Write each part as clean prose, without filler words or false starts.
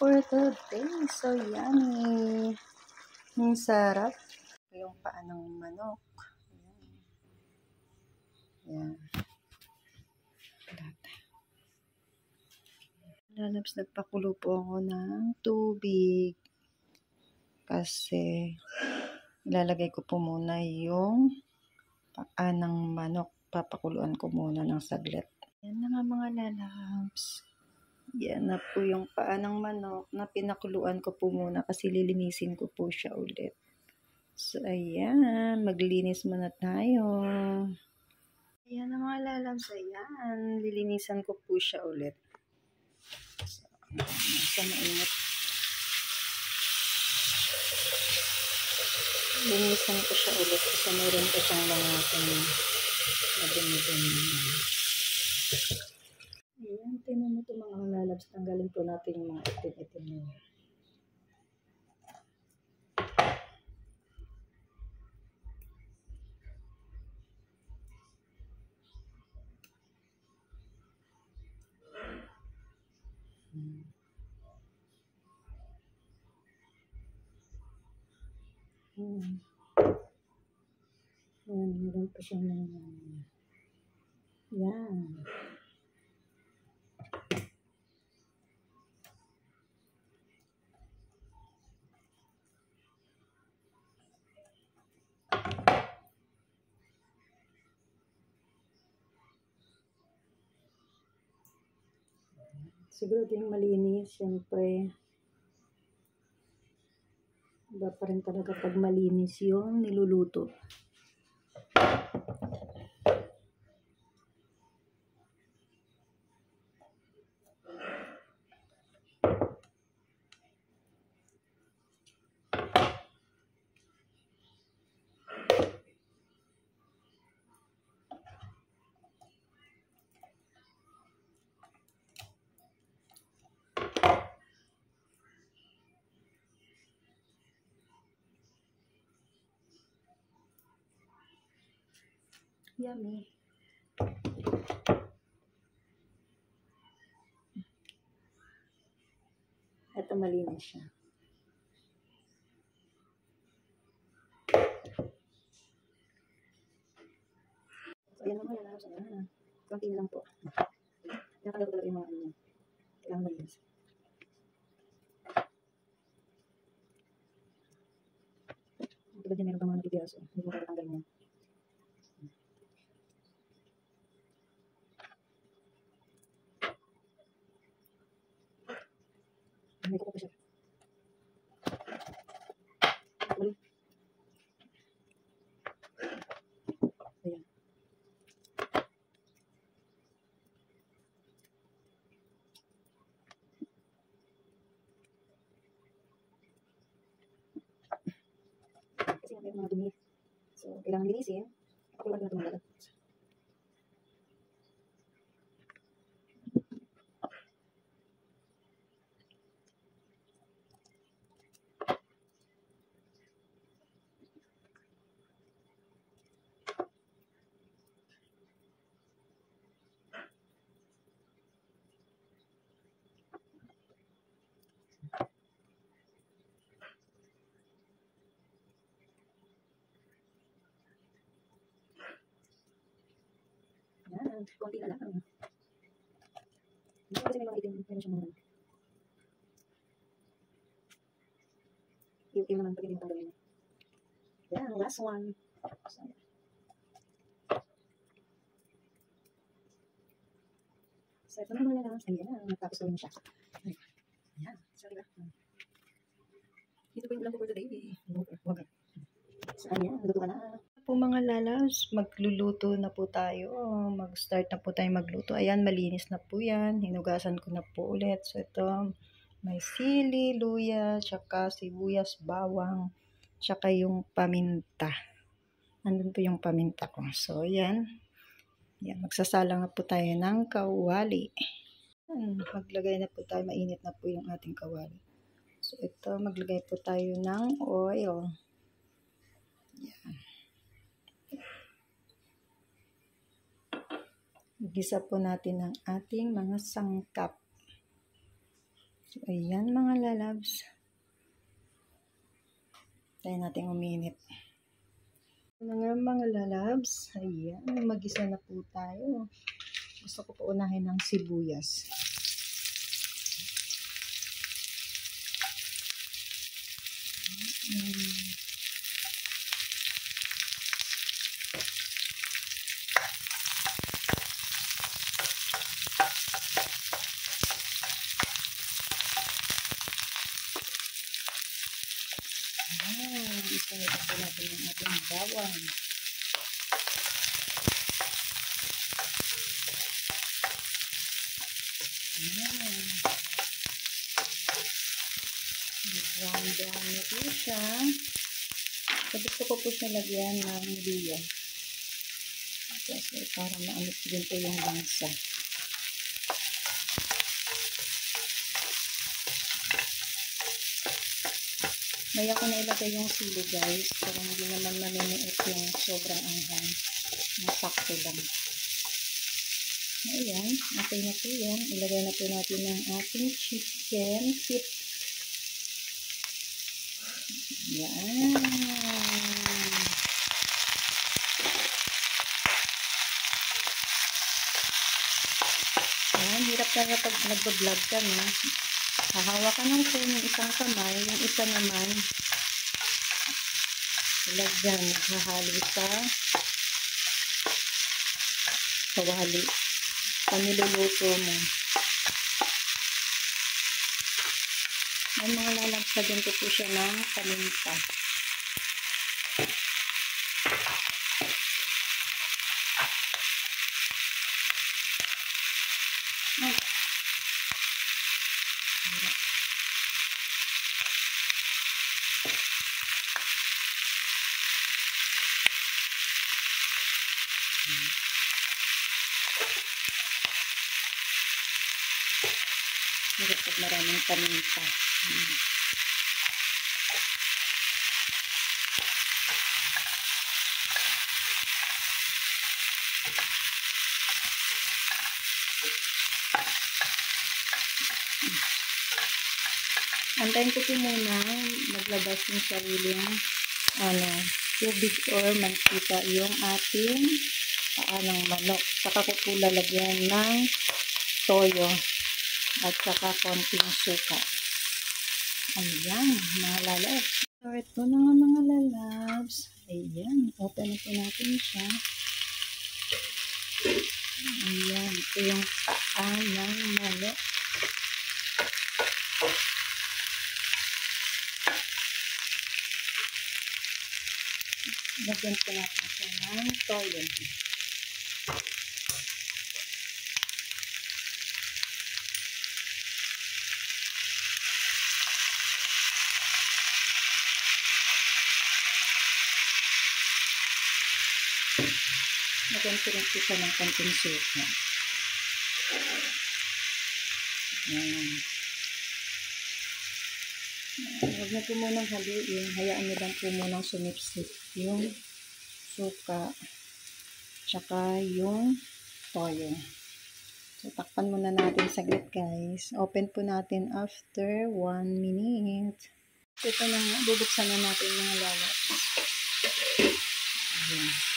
for today. So, yummy. Ang sarap. Yung paa ng manok. Yan. Lalabs, nagpakulo po ako ng tubig. Kasi, ilalagay ko po muna yung paa ng manok. Papakuluan ko muna ng saglit. Yan na nga mga lalabs. Yan na po yung paa ng manok na pinakuluan ko po muna kasi lilinisin ko po siya ulit. So, ayan. Maglinis muna tayo. Ayan na mga lalabs. Ayan. Lilinisan ko po siya ulit. So, nasa mainit. Linisan ko siya ulit kasi meron ko siyang mga madumi-dumi. Ayan, tinan mo ito mga lalabs. Tanggalin po natin yung mga itim-itim na yun. Ayan, meron pa siyang mga yan. Siguro din malinis, syempre. Iba pa rin talaga pag malinis yung niluluto. Yummy. Ito malinis siya. So, ayan naman yan. Ayan. Kunti na lang po. Nakalago talaga yung mga ano. Kailangan malinis. Tulad yan, meron pang mga natitiras. Hindi mo kakatanggal niya. May kuko pa siya. Ayan. Kasi may mga dumi. So, kailangan linisin. Pakuluan natin mga lalat. Yan, konti na lang. Hindi kasi may mga itim. Meron siyang mga itim naman pag hindi tanggalin. Yan, last one. So, ito naman na lang. Ayan, natapos ko rin siya. Ayan, sorry ba? Dito po yung ulam ko for today. Okay. So, ayan, naluto ka na. Po mga lalabs, magluluto na po tayo. Mag-start na po tayo magluto. Ayan, malinis na po yan. Hinugasan ko na po ulit. So, ito, may sili, luya, tsaka sibuyas, bawang, tsaka yung paminta. Nandun po yung paminta ko. So, ayan. Ayan, magsasalang na po tayo ng kawali. Ayan, maglagay na po tayo. Mainit na po yung ating kawali. So, ito, maglagay po tayo ng oil. Ayan. Gisa po natin ang ating mga sangkap. So, ayan mga lalabs. Tayo natin uminit. Mga lalabs. Ayan, mag-isa na po tayo. Gusto ko po unahin ng sibuyas. Isa na po natin yung ating bawang. Brown na po siya. So, gusto ko po siya lagyan ng luya. Kasi para maanit din po yung langsa. May ako na ilagay yung sili guys. Para hindi naman maniniit yung sobrang anghang. Yung sakto lang. Ayan. Okay na po yan. Ilagay na po natin ng ating chicken feet. Yan. Ayan. Hirap talaga pag nag-vlog ka, no? Hahawakan ng phone yung isang kamay, yung isa naman ilagyan, hahalo sa kawali paniluluto mo. May mga lalagsagan ko po siya ng paminta. Pag maraming paminta. Antayin ko po muna maglabas yung sariling tubig or mantika yung ating paanang manok. Saka ko po lalagyan ng toyo at saka konting suka. Ayan, mga lalabs. So, ito na nga mga lalabs. Ayan, open na po natin siya. Ayan, ito yung paanang manok. Lagyan po natin siya ng toyo. Lagyan po rin siya ng konting suka. Ayan. Huwag na po munang haluin. Hayaan nyo lang po munang sumipsip yung suka tsaka yung toyo. So, takpan muna natin saglit guys. Open po natin after 1 minute. Ito na nga. Bubuksan na natin mga lalabs. Ayan.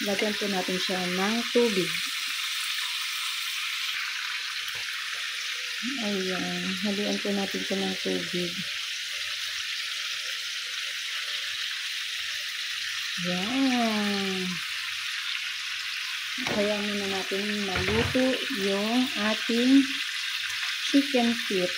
Lagyan po natin siya ng tubig. Ayan. Haluan po natin siya ng tubig. Ayan. Kaya muna natin maluto yung ating chicken feet.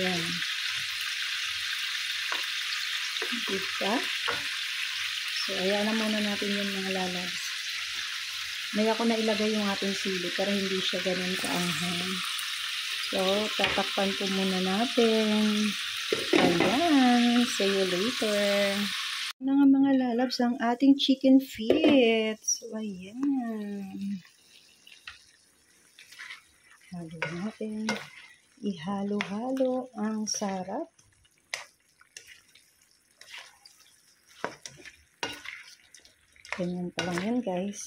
Ayan. Diba? So, ayan na muna natin yung mga lalabs. May ako na ilagay yung ating sili para hindi siya ganun kaanghang. So, tatakpan po muna natin. Ayan. See you later. Na nga mga lalabs ang ating chicken feet. So, ayan. Halo natin. Ihalo-halo ang sarap. Ganyan pa lang yan, guys.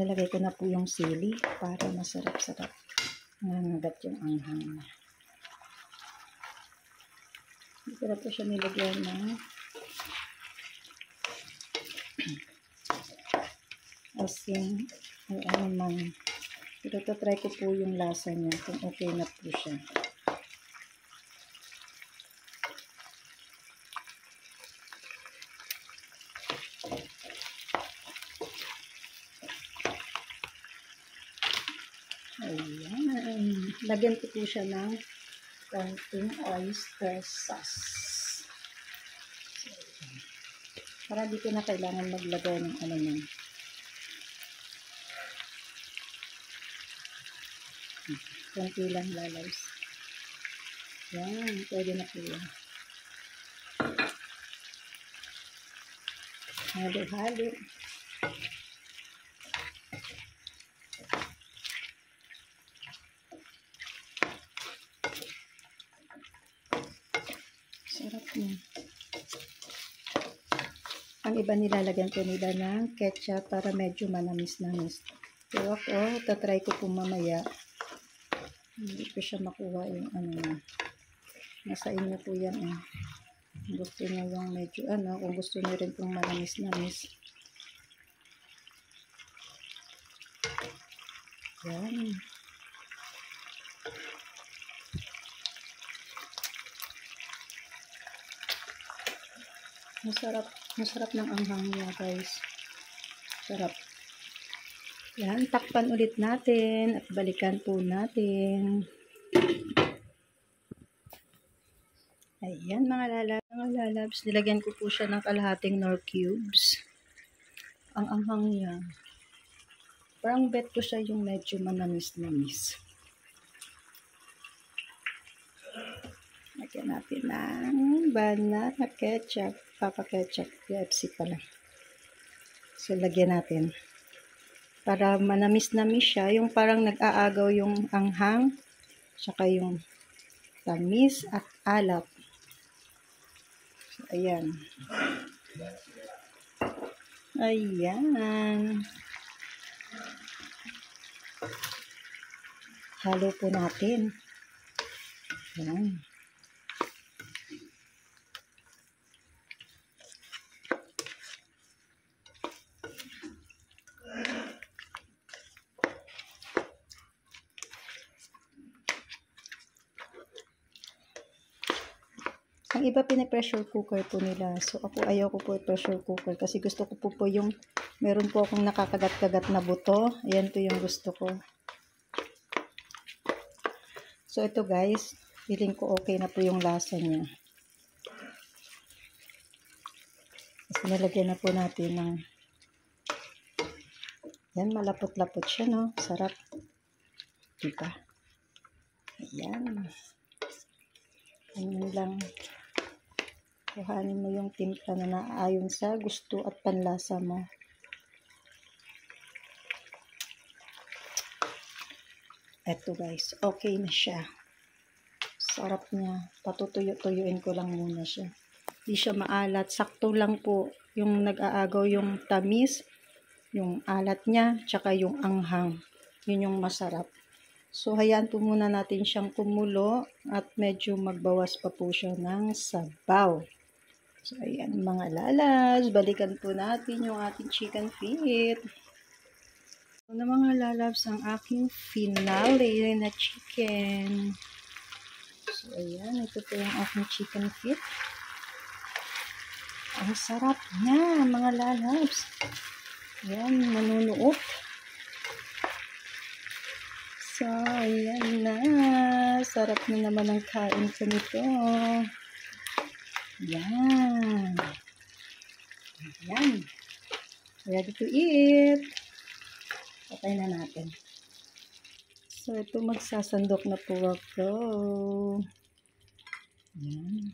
Lalagay ko na po yung sili para masarap-sarap. Nangagat yung anghang na. Hindi ko na po siya nilagyan ng asin o ano man. Pero try ko po yung lasa niya kung okay na po siya. Ayan. Lagyan ko po siya ng konting oyster sauce. So, para di ko na kailangan maglagay ng ano nun. Konti lang lalaws. Yan, pwede na po yan. Halo-halo. Sarap niya. Ang iba nilalagyan ko nila ng ketchup para medyo manamis-namis. Pero ako, tatry ko po mamaya. Hindi ko siya makuha yung ano na. Nasa inyo po yan eh. Gusto nyo yung medyo ano, kung gusto nyo rin pong manamis-namis. Yan. Masarap ng anghang niya, guys. Sarap. Yan, takpan ulit natin at balikan po natin. Ayan mga lalabs, nilagyan ko po siya ng kalahating Knorr cubes. Ang anghang niya. Parang bet ko siya yung medyo manamis-namis. Lagyan natin ng banana ketchup. Papa ketchup. KFC pala. So, lagyan natin. Para manamis-namis siya. Yung parang nag-aagaw yung anghang. Tsaka yung tamis at alat. So, ayan. Ayan. Halo po natin. Ayan. Ang iba pine-pressure cooker po nila. So ako ayaw ko po pressure cooker kasi gusto ko po yung meron po akong nakakagat-kagat na buto. Ayan po yung gusto ko. So ito guys, feeling ko okay na po yung lasa niya. Kasi nalagyan na po natin ng yan, malapot-lapot siya, no? Sarap. Diba? Ayan. Ayan lang. Kuhanin mo yung timpla na naayon sa gusto at panlasa mo. Eto guys, okay na siya. Sarap niya. Patutuyo-tuyuin ko lang muna siya. Hindi siya maalat. Sakto lang po yung nag-aagaw yung tamis, yung alat niya, tsaka yung anghang. Yun yung masarap. So, hayaan po muna natin siyang kumulo at medyo magbawas pa po siya ng sabaw. So, ayan mga lalas, balikan po natin yung ating chicken feet. So, na mga lalabs, ang aking finale na chicken. So, ayan, ito po yung aking chicken feet. Ang sarap niya, mga lalabs. Ayan, manunuot. So, ayan na. Sarap na naman ang kain ko nito. Yan. Yan. Ready to eat. Patay na natin. So, ito magsasandok na po ako. Yan.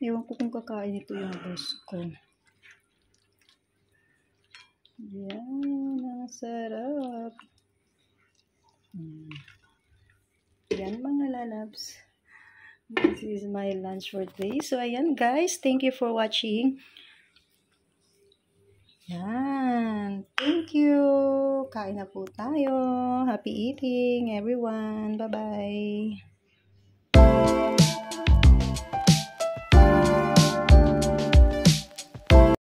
Ewan ko kung kakain ito yung boss ko. Yan, ang sarap. Yan mga lalabs. This is my lunch for today. So, ayan guys. Thank you for watching. Yan. Thank you. Kain na po tayo. Happy eating everyone. Bye-bye.